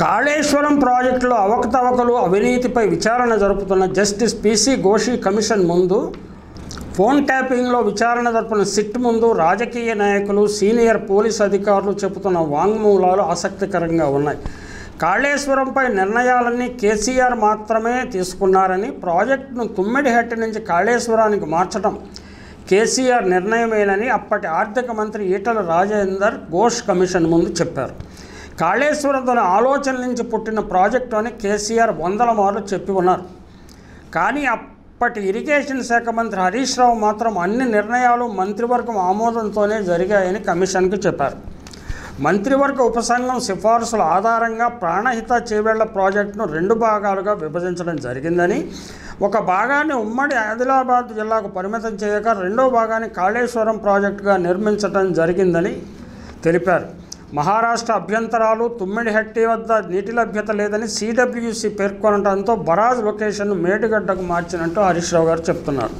కాళేశ్వరం ప్రాజెక్టులో అవకతవకలు అవినీతిపై విచారణ జరుపుతున్న జస్టిస్ పిసి ఘోషి కమిషన్ ముందు ఫోన్ ట్యాపింగ్లో విచారణ జరుపుతున్న సిట్ ముందు రాజకీయ నాయకులు సీనియర్ పోలీస్ అధికారులు చెబుతున్న వాంగ్మూలాలు ఆసక్తికరంగా ఉన్నాయి. కాళేశ్వరంపై నిర్ణయాలన్నీ కేసీఆర్ మాత్రమే తీసుకున్నారని, ప్రాజెక్టును తుమ్మిడిహట్టి నుంచి కాళేశ్వరానికి మార్చడం కేసీఆర్ నిర్ణయమేనని అప్పటి ఆర్థిక మంత్రి ఈటల రాజేందర్ ఘోష్ కమిషన్ ముందు చెప్పారు. కాళేశ్వరం తన ఆలోచన నుంచి పుట్టిన ప్రాజెక్టు అని కేసీఆర్ వందల మార్లు చెప్పి ఉన్నారు. కానీ అప్పటి ఇరిగేషన్ శాఖ మంత్రి హరీష్ రావు మాత్రం అన్ని నిర్ణయాలు మంత్రివర్గం ఆమోదంతోనే జరిగాయని కమిషన్కు చెప్పారు. మంత్రివర్గ ఉపసంఘం సిఫార్సుల ఆధారంగా ప్రాణహిత చేవేళ్ల ప్రాజెక్టును 2 భాగాలుగా విభజించడం జరిగిందని, ఒక భాగాన్ని ఉమ్మడి ఆదిలాబాద్ జిల్లాకు పరిమితం చేయక రెండో భాగాన్ని కాళేశ్వరం ప్రాజెక్టుగా నిర్మించడం జరిగిందని తెలిపారు. మహారాష్ట్ర అభ్యంతరాలు, తుమ్మిడిహట్టి వద్ద నీటి లభ్యత లేదని సిడబ్ల్యూసి పేర్కొనడంతో బరాజ్ లొకేషన్ను మేడిగడ్డకు మార్చినట్టు హరీష్ రావు గారు చెప్తున్నారు.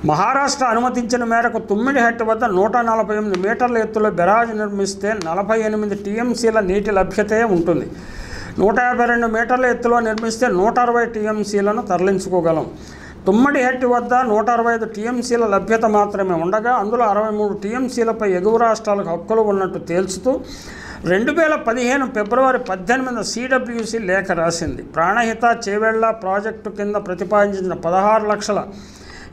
మహారాష్ట్ర అనుమతించిన మేరకు తుమ్మిడిహట్టి వద్ద 148 మీటర్ల ఎత్తులో బెరాజ్ నిర్మిస్తే 48 టీఎంసీల నీటి లభ్యతే ఉంటుంది. 152 మీటర్ల ఎత్తులో నిర్మిస్తే 160 టీఎంసీలను తరలించుకోగలం. తుమ్మిడిహట్టి వద్ద 165 టీఎంసీల లభ్యత మాత్రమే ఉండగా అందులో 63 టీఎంసీలపై ఎగువ రాష్ట్రాలకు హక్కులు ఉన్నట్టు తేల్చుతూ 2015 ఫిబ్రవరి 18 సిడబ్ల్యూసి లేఖ రాసింది. ప్రాణహిత చేవేళ్ల ప్రాజెక్టు కింద ప్రతిపాదించిన 16 లక్షల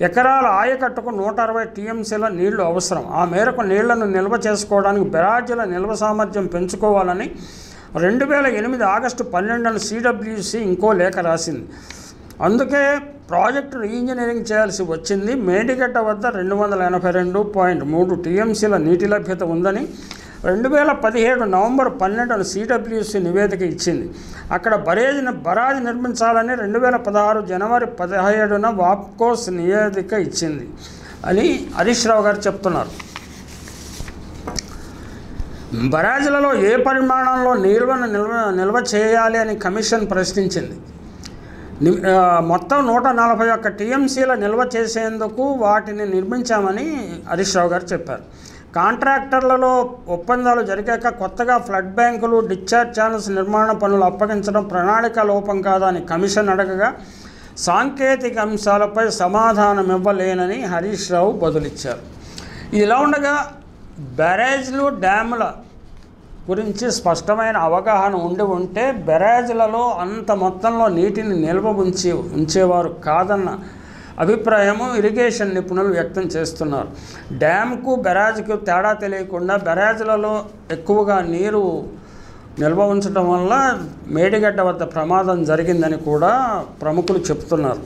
ఎకరాల ఆయకట్టుకు 160 టీఎంసీల నీళ్లు అవసరం. ఆ మేరకు నీళ్లను నిల్వ చేసుకోవడానికి బెరాజుల నిల్వ సామర్థ్యం పెంచుకోవాలని 2008 ఆగస్టు 12 సిడబ్ల్యూసి ఇంకో లేఖ రాసింది. అందుకే ప్రాజెక్టు రీఇంజనీరింగ్ చేయాల్సి వచ్చింది. మేడిగడ్డ వద్ద 282.3 టీఎంసీల నీటి లభ్యత ఉందని 2017 నవంబర్ 12 సిడబ్ల్యూసి నివేదిక ఇచ్చింది. అక్కడ బరాజ్ నిర్మించాలని 2016 జనవరి 17 వాప్కోస్ నివేదిక ఇచ్చింది అని హరీష్ రావు గారు చెప్తున్నారు. బరాజ్లలో ఏ పరిమాణంలో నిల్వ చేయాలి అని కమిషన్ ప్రశ్నించింది. మొత్తం 141 టీఎంసీల నిల్వ చేసేందుకు వాటిని నిర్మించామని హరీష్ రావు గారు చెప్పారు. కాంట్రాక్టర్లలో ఒప్పందాలు జరిగాక కొత్తగా ఫ్లడ్ బ్యాంకులు, డిశ్చార్జ్ ఛానల్స్ నిర్మాణ పనులు అప్పగించడం ప్రణాళిక లోపం కాదా అని కమిషన్ అడగగా సాంకేతిక అంశాలపై సమాధానం ఇవ్వలేనని హరీష్ రావు బదులిచ్చారు. ఇలా ఉండగా బ్యారేజ్లు, డ్యాముల గురించి స్పష్టమైన అవగాహన ఉంటే బ్యారేజ్లలో అంత మొత్తంలో నీటిని నిల్వ ఉంచేవారు కాదన్న అభిప్రాయము ఇరిగేషన్ నిపుణులు వ్యక్తం చేస్తున్నారు. డ్యామ్కు బ్యారేజ్కు తేడా తెలియకుండా బ్యారేజ్లలో ఎక్కువగా నీరు నిల్వ ఉంచడం వల్ల మేడిగడ్డ వద్ద ప్రమాదం జరిగిందని కూడా ప్రముఖులు చెబుతున్నారు.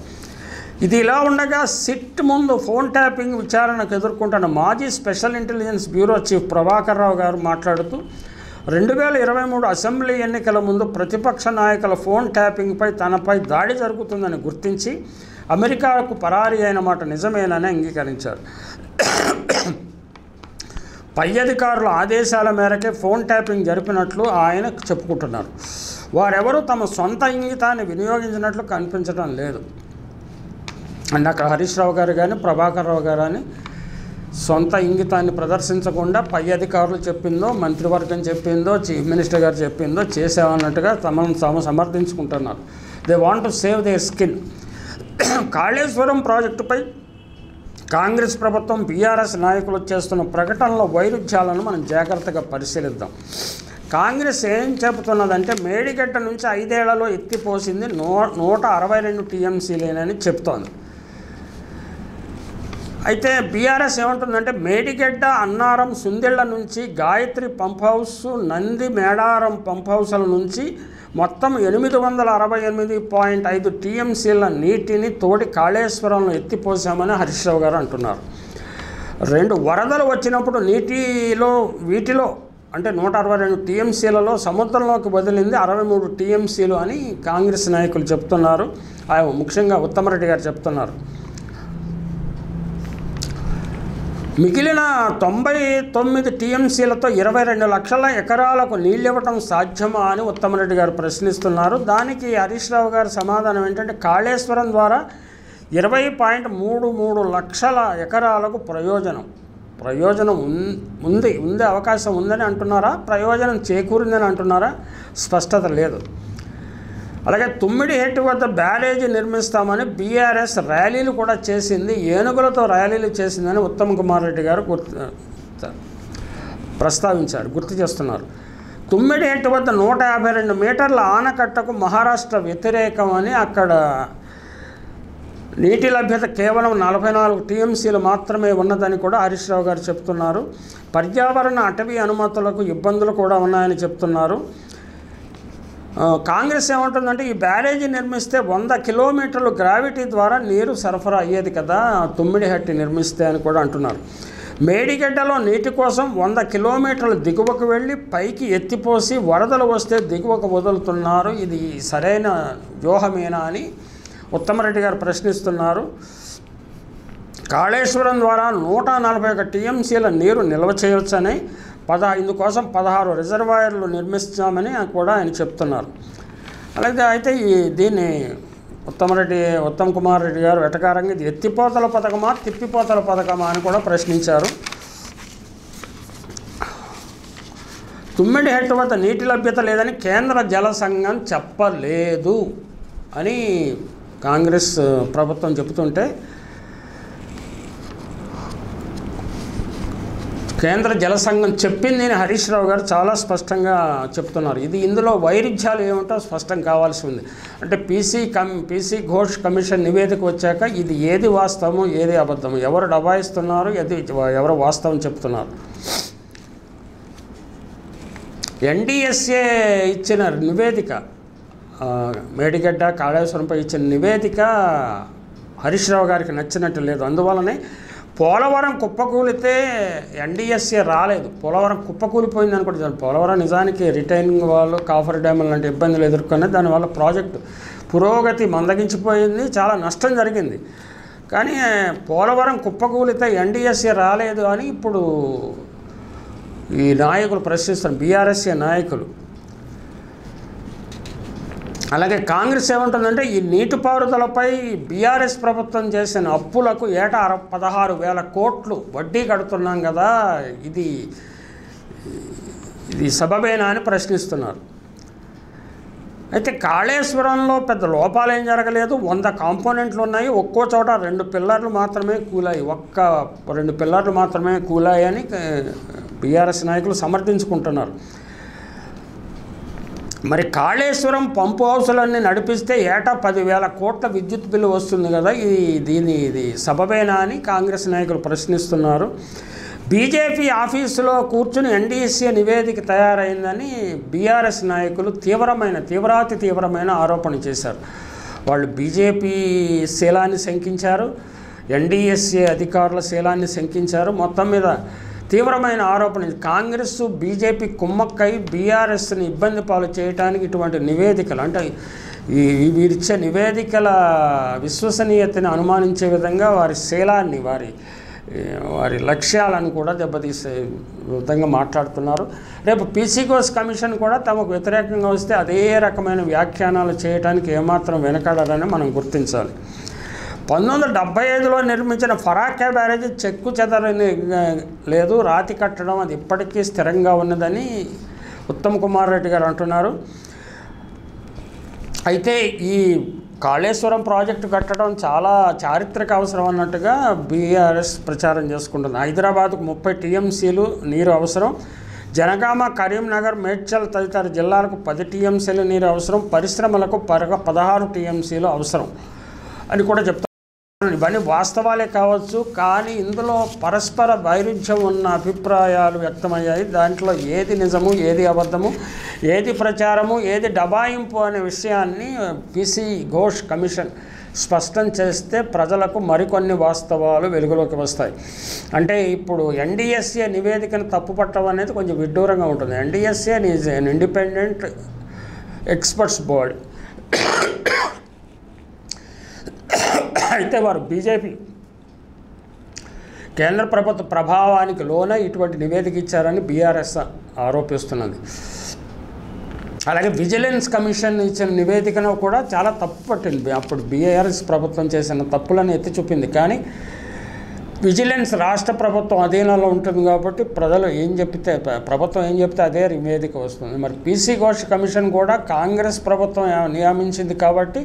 ఇది ఇలా ఉండగా సిట్ ముందు ఫోన్ ట్యాపింగ్ విచారణకు ఎదుర్కొంటున్న మాజీ special intelligence bureau chief Prabhakar Rao గారు మాట్లాడుతూ 2023 అసెంబ్లీ ఎన్నికల ముందు ప్రతిపక్ష నాయకుల ఫోన్ ట్యాపింగ్పై తనపై దాడి జరుగుతుందని గుర్తించి అమెరికాకు పరారీ అయిన మాట నిజమేనని అంగీకరించారు. పై అధికారుల ఆదేశాల మేరకే ఫోన్ ట్యాపింగ్ జరిపినట్లు ఆయన చెప్పుకుంటున్నారు. వారెవరూ తమ సొంత ఇంగితాన్ని వినియోగించినట్లు కనిపించడం లేదు. అండ్ అక్కడ హరీష్ రావు గారు కానీ ప్రభాకర్ రావు గారు అని సొంత ఇంగితాన్ని ప్రదర్శించకుండా పై అధికారులు చెప్పిందో, మంత్రివర్గం చెప్పిందో, చీఫ్ మినిస్టర్ గారు చెప్పిందో చేసామన్నట్టుగా తమను తాము సమర్థించుకుంటున్నారు. They want to save their skin. Kaleshwaram ప్రాజెక్టుపై కాంగ్రెస్ ప్రభుత్వం, బీఆర్ఎస్ నాయకులు చేస్తున్న ప్రకటనల వైరుధ్యాలను మనం జాగ్రత్తగా పరిశీలిద్దాం. కాంగ్రెస్ ఏం చెబుతున్నదంటే మేడిగడ్డ నుంచి 5 ఏళ్లలో ఎత్తిపోసింది 162 టీఎంసీలేనని చెప్తోంది. అయితే బీఆర్ఎస్ ఏమంటుందంటే మేడిగడ్డ, అన్నారం, సుందిళ్ల నుంచి Gayatri pump house, Nandi, Medaram pump హౌస్ల నుంచి మొత్తం 868.5 టీఎంసీల నీటిని తోడి కాళేశ్వరంలో ఎత్తిపోసామని హరీష్ రావు గారు అంటున్నారు. 2 వరదలు వచ్చినప్పుడు వీటిలో అంటే 162 టీఎంసీలలో సముద్రంలోకి వదిలింది 63 టీఎంసీలు అని కాంగ్రెస్ నాయకులు చెప్తున్నారు. ముఖ్యంగా ఉత్తమరెడ్డి గారు చెప్తున్నారు. మిగిలిన 99 టీఎంసీలతో 22 లక్షల ఎకరాలకు నీళ్ళివ్వటం సాధ్యమా అని ఉత్తమరెడ్డి గారు ప్రశ్నిస్తున్నారు. దానికి హరీష్ రావు గారి సమాధానం ఏంటంటే కాళేశ్వరం ద్వారా 20.33 లక్షల ఎకరాలకు ప్రయోజనం ఉంది అవకాశం ఉందని అంటున్నారా, ప్రయోజనం చేకూరిందని అంటున్నారా? స్పష్టత లేదు. అలాగే తుమ్మిడిహెట్టి వద్ద బ్యారేజీ నిర్మిస్తామని బీఆర్ఎస్ ర్యాలీలు కూడా చేసింది, ఏనుగులతో ర్యాలీలు చేసిందని ఉత్తమ్ కుమార్ రెడ్డి గారు గుర్తు చేస్తున్నారు. తుమ్మిడిహెట్టి వద్ద 152 మీటర్ల ఆనకట్టకు మహారాష్ట్ర వ్యతిరేకం అని, అక్కడ నీటి లభ్యత కేవలం 44 టీఎంసీలు మాత్రమే ఉన్నదని కూడా హరీష్ రావు గారు చెప్తున్నారు. పర్యావరణ అటవీ అనుమతులకు ఇబ్బందులు కూడా ఉన్నాయని చెప్తున్నారు. కాంగ్రెస్ ఏమంటుందంటే ఈ బ్యారేజీ నిర్మిస్తే 100 కిలోమీటర్లు గ్రావిటీ ద్వారా నీరు సరఫరా అయ్యేది కదా తుమ్మిడిహట్టి నిర్మిస్తే అని కూడా అంటున్నారు. మేడిగడ్డలో నీటి కోసం 100 కిలోమీటర్లు దిగువకు వెళ్ళి పైకి ఎత్తిపోసి వరదలు వస్తే దిగువకు వదులుతున్నారు. ఇది సరైన వ్యూహమేనా అని ఉత్తమరెడ్డి గారు ప్రశ్నిస్తున్నారు. కాళేశ్వరం ద్వారా 141 టీఎంసీల నీరు నిల్వ చేయవచ్చని, ఇందుకోసం 16 రిజర్వాయర్లు నిర్మిస్తామని కూడా ఆయన చెప్తున్నారు. అలాగే అయితే దీన్ని ఉత్తమ్ కుమార్ రెడ్డి గారు వెటకారంగా ఇది ఎత్తిపోతల పథకమా తిప్పిపోతల పథకమా అని కూడా ప్రశ్నించారు. తుమ్మిడిహెట్టి వద్ద నీటి లభ్యత లేదని కేంద్ర జల సంఘం చెప్పలేదు అని కాంగ్రెస్ ప్రభుత్వం చెబుతుంటే, కేంద్ర జల సంఘం చెప్పింది అని హరీష్ రావు గారు చాలా స్పష్టంగా చెప్తున్నారు. ఇందులో వైరుధ్యాలు ఏమిటో స్పష్టం కావాల్సి ఉంది. అంటే పీసీ ఘోష్ కమిషన్ నివేదిక వచ్చాక ఇది ఏది వాస్తవము ఏది అబద్ధము, ఎవరు డబాయిస్తున్నారు, ఎవరు వాస్తవం చెప్తున్నారు. ఎన్డీఎస్ఏ ఇచ్చిన నివేదిక, మేడిగడ్డ కాళేశ్వరంపై ఇచ్చిన నివేదిక హరీష్ రావు గారికి నచ్చినట్టు లేదు. అందువల్లనే పోలవరం కుప్పకూలితే ఎన్డీఎస్ఏ రాలేదు, పోలవరం కుప్పకూలిపోయింది అనుకుంటున్నాను. పోలవరం నిజానికి రిటైనింగ్ వాళ్ళు కాఫర్ డ్యాములు లాంటి ఇబ్బందులు ఎదుర్కొనే దానివల్ల ప్రాజెక్టు పురోగతి మందగించిపోయింది, చాలా నష్టం జరిగింది. కానీ పోలవరం కుప్పకూలితే ఎన్డీఎస్ఏ రాలేదు అని ఇప్పుడు ఈ నాయకులు ప్రశ్నిస్తారు, బీఆర్ఎస్ఏ నాయకులు. అలాగే కాంగ్రెస్ ఏమంటుందంటే ఈ నీటిపారుదలపై బీఆర్ఎస్ ప్రభుత్వం చేసిన అప్పులకు ఏటా 16,000 కోట్లు వడ్డీ కడుతున్నాం కదా, ఇది సబబేనా అని ప్రశ్నిస్తున్నారు. అయితే కాళేశ్వరంలో పెద్ద లోపాలు ఏం జరగలేదు, 100 కాంపోనెంట్లు ఉన్నాయి, ఒక్కో చోట 2 పిల్లర్లు మాత్రమే కూలాయి, 2 పిల్లర్లు మాత్రమే కూలాయి అని బీఆర్ఎస్ నాయకులు సమర్థించుకుంటున్నారు. మరి కాళేశ్వరం పంపు హౌసులన్నీ నడిపిస్తే ఏటా 10,000 కోట్ల విద్యుత్ బిల్లు వస్తుంది కదా, ఇది సబబేనా అని కాంగ్రెస్ నాయకులు ప్రశ్నిస్తున్నారు. బీజేపీ ఆఫీసులో కూర్చుని ఎన్డీఎస్ఏ నివేదిక తయారైందని బీఆర్ఎస్ నాయకులు తీవ్రమైన ఆరోపణ చేశారు. వాళ్ళు బీజేపీ శీలాన్ని శంకించారు, ఎన్డీఎస్ఏ అధికారుల శీలాన్ని శంకించారు. మొత్తం మీద తీవ్రమైన ఆరోపణ. కాంగ్రెస్ బీజేపీ కుమ్మక్కై బీఆర్ఎస్ని ఇబ్బంది పాలు చేయడానికి ఇటువంటి నివేదికలు, అంటే వీరిచ్చే నివేదికల విశ్వసనీయతని అనుమానించే విధంగా వారి శీలాన్ని వారి లక్ష్యాలను కూడా దెబ్బతీసే విధంగా మాట్లాడుతున్నారు. రేపు పీసీ ఘోష్ కమిషన్ కూడా తమకు వ్యతిరేకంగా వస్తే అదే రకమైన వ్యాఖ్యానాలు చేయడానికి ఏమాత్రం వెనకాడరని మనం గుర్తించాలి. 1975లో నిర్మించిన ఫరాక్కా బ్యారేజీ చెక్కు చెదరని లేదు, రాతి కట్టడం అది ఇప్పటికీ స్థిరంగా ఉన్నదని ఉత్తమ్ కుమార్ రెడ్డి గారు అంటున్నారు. అయితే ఈ కాళేశ్వరం ప్రాజెక్టు కట్టడం చాలా చారిత్రక అవసరం అన్నట్టుగా బీఆర్ఎస్ ప్రచారం చేసుకుంటుంది. హైదరాబాద్కు 30 టీఎంసీలు నీరు అవసరం, జనగామ, కరీంనగర్, మేడ్చల్ తదితర జిల్లాలకు 10 టీఎంసీలు నీరు అవసరం, పరిశ్రమలకు 16 టీఎంసీలు అవసరం అని కూడా చెప్తారు. ఇవన్నీ వాస్తవాలే కావచ్చు, కానీ ఇందులో పరస్పర వైరుధ్యం ఉన్న అభిప్రాయాలు వ్యక్తమయ్యాయి. దాంట్లో ఏది నిజము, ఏది అబద్ధము, ఏది ప్రచారము, ఏది డబాయింపు అనే విషయాన్ని పీసీ ఘోష్ కమిషన్ స్పష్టం చేస్తే ప్రజలకు మరికొన్ని వాస్తవాలు వెలుగులోకి వస్తాయి. అంటే ఇప్పుడు ఎన్డీఎస్ఏ నివేదికను తప్పుపట్టడం అనేది కొంచెం విడ్డూరంగా ఉంటుంది. NDSA is N independent experts body. అయితే వారు బీజేపీ కేంద్ర ప్రభుత్వ ప్రభావానికి లోనే ఇటువంటి నివేదిక ఇచ్చారని బీఆర్ఎస్ ఆరోపిస్తున్నది. అలాగే విజిలెన్స్ కమిషన్ ఇచ్చిన నివేదికను కూడా చాలా తప్పు పట్టింది. అప్పుడు బీఆర్ఎస్ ప్రభుత్వం చేసిన తప్పులను ఎత్తి చూపింది. కానీ విజిలెన్స్ రాష్ట్ర ప్రభుత్వం అధీనంలో ఉంటుంది కాబట్టి ప్రజలు ఏం చెప్తే ప్రభుత్వం ఏం చెప్తే అదే నివేదిక వస్తుంది. మరి పీసీ ఘోష్ కమిషన్ కూడా కాంగ్రెస్ ప్రభుత్వం నియమించింది కాబట్టి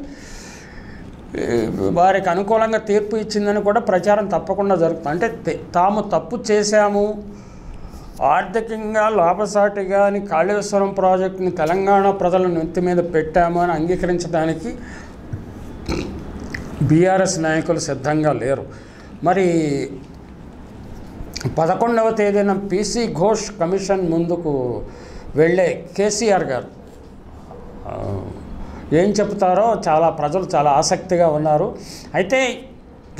వారికి అనుకూలంగా తీర్పు ఇచ్చిందని కూడా ప్రచారం తప్పకుండా జరుగుతుంది. అంటే తాము తప్పు చేశాము, ఆర్థికంగా లాభసాటిగా అని కాళేశ్వరం ప్రాజెక్టుని తెలంగాణ ప్రజల నెత్తి మీద పెట్టాము అని అంగీకరించడానికి బీఆర్ఎస్ నాయకులు సిద్ధంగా లేరు. మరి 11వ తేదీన పీసీ ఘోష్ కమిషన్ ముందుకు వెళ్ళే కేసీఆర్ గారు ఏం చెప్తారో ప్రజలు చాలా ఆసక్తిగా ఉన్నారు. అయితే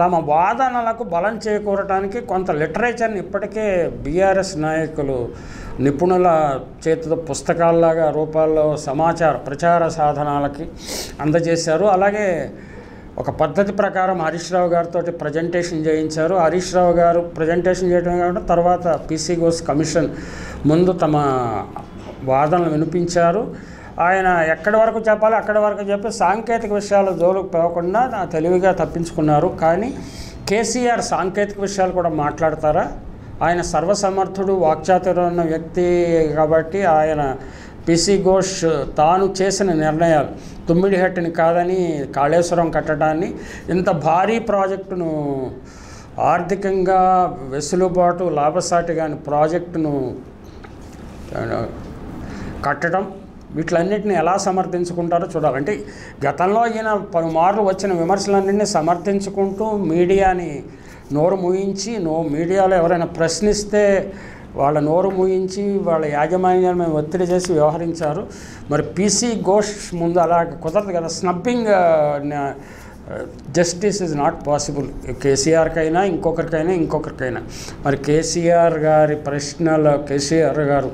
తమ వాదనలకు బలం చేకూరటానికి కొంత లిటరేచర్ని ఇప్పటికే బీఆర్ఎస్ నాయకులు నిపుణుల చేతితో పుస్తకాల్లాగా రూపాల్లో ప్రచార సాధనాలకి అందజేశారు. అలాగే ఒక పద్ధతి ప్రకారం హరీష్ రావు గారితో ప్రజెంటేషన్ చేయించారు. హరీష్ రావు గారు ప్రజెంటేషన్ చేయడమే కాకుండా తర్వాత పీసీ ఘోష్ కమిషన్ ముందు తమ వాదనలు వినిపించారు. ఆయన ఎక్కడి వరకు చెప్పాలో అక్కడి వరకు చెప్పి సాంకేతిక విషయాల జోలికి పోకుండా తెలివిగా తప్పించుకున్నారు. కానీ కేసీఆర్ సాంకేతిక విషయాలు కూడా మాట్లాడతారా? ఆయన సర్వసమర్థుడు, వాక్చాతుర్యం ఉన్న వ్యక్తి కాబట్టి ఆయన పీసీ ఘోష్ తాను చేసిన నిర్ణయాలు తుమ్మిడిహట్టిని కాదని కాళేశ్వరం కట్టడాన్ని, ఇంత భారీ ప్రాజెక్టును ఆర్థికంగా వెసులుబాటు లాభసాటి కాని ప్రాజెక్టును కట్టడం, వీటిలన్నింటినీ ఎలా సమర్థించుకుంటారో చూడాలంటే గతంలో ఈయన పలుమార్లు వచ్చిన విమర్శలన్నింటినీ సమర్థించుకుంటూ మీడియాని నోరు మూయించి మీడియాలో ఎవరైనా ప్రశ్నిస్తే వాళ్ళ నోరు మూయించి వాళ్ళ యాజమాన్యాన్ని మేము ఒత్తిడి చేసి వ్యవహరించారు. మరి పీసీ ఘోష్ ముందు అలా కుదరదు కదా. Snubbing justice is not possible. కేసీఆర్కైనా ఇంకొకరికైనా మరి కేసీఆర్ గారు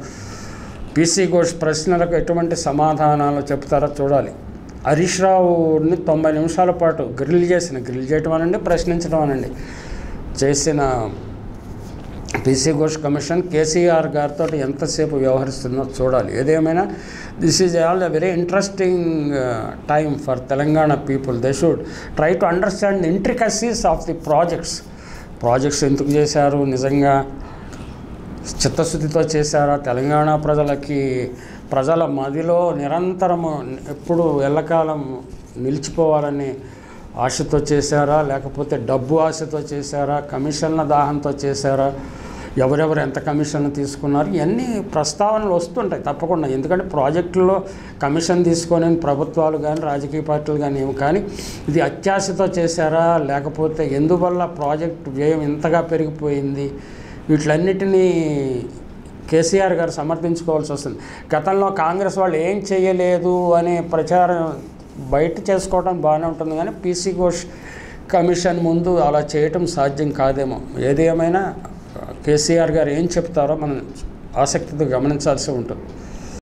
పీసీ ఘోష్ ప్రశ్నలకు ఎటువంటి సమాధానాలు చెప్తారో చూడాలి. హరీష్ రావుని 90 నిమిషాల పాటు గ్రిల్ చేయటం అనండి, ప్రశ్నించడం అనండి చేసిన పీసీ ఘోష్ కమిషన్ కేసీఆర్ గారితో ఎంతసేపు వ్యవహరిస్తుందో చూడాలి. ఏదేమైనా this is all a very interesting time for Telangana people. They should try to understand the intricacies of the projects ఎందుకు చేశారు, నిజంగా చిత్తశుద్ధితో చేశారా, తెలంగాణ ప్రజల మదిలో నిరంతరము ఎప్పుడు ఎల్లకాలం నిలిచిపోవాలని ఆశతో చేశారా, లేకపోతే డబ్బు ఆశతో చేశారా, కమిషన్ల దాహంతో చేశారా, ఎవరెవరు ఎంత కమిషన్లు తీసుకున్నారు, ఇవన్నీ ప్రస్తావనలు వస్తుంటాయి తప్పకుండా. ఎందుకంటే ప్రాజెక్టుల్లో కమిషన్ తీసుకొని ప్రభుత్వాలు కానీ రాజకీయ పార్టీలు కానీ ఏమి, కానీ ఇది అత్యాశతో చేశారా, లేకపోతే ఎందువల్ల ప్రాజెక్టు వ్యయం ఇంతగా పెరిగిపోయింది, వీటిలన్నిటినీ కేసీఆర్ గారు సమర్థించుకోవాల్సి వస్తుంది. గతంలో కాంగ్రెస్ వాళ్ళు ఏం చేయలేదు అనే ప్రచారం బయట చేసుకోవడం బాగానే ఉంటుంది, కానీ పీసీ ఘోష్ కమిషన్ ముందు అలా చేయటం సాధ్యం కాదేమో. ఏది ఏమైనా కేసీఆర్ గారు ఏం చెప్తారో మనం ఆసక్తితో గమనించాల్సి ఉంటుంది.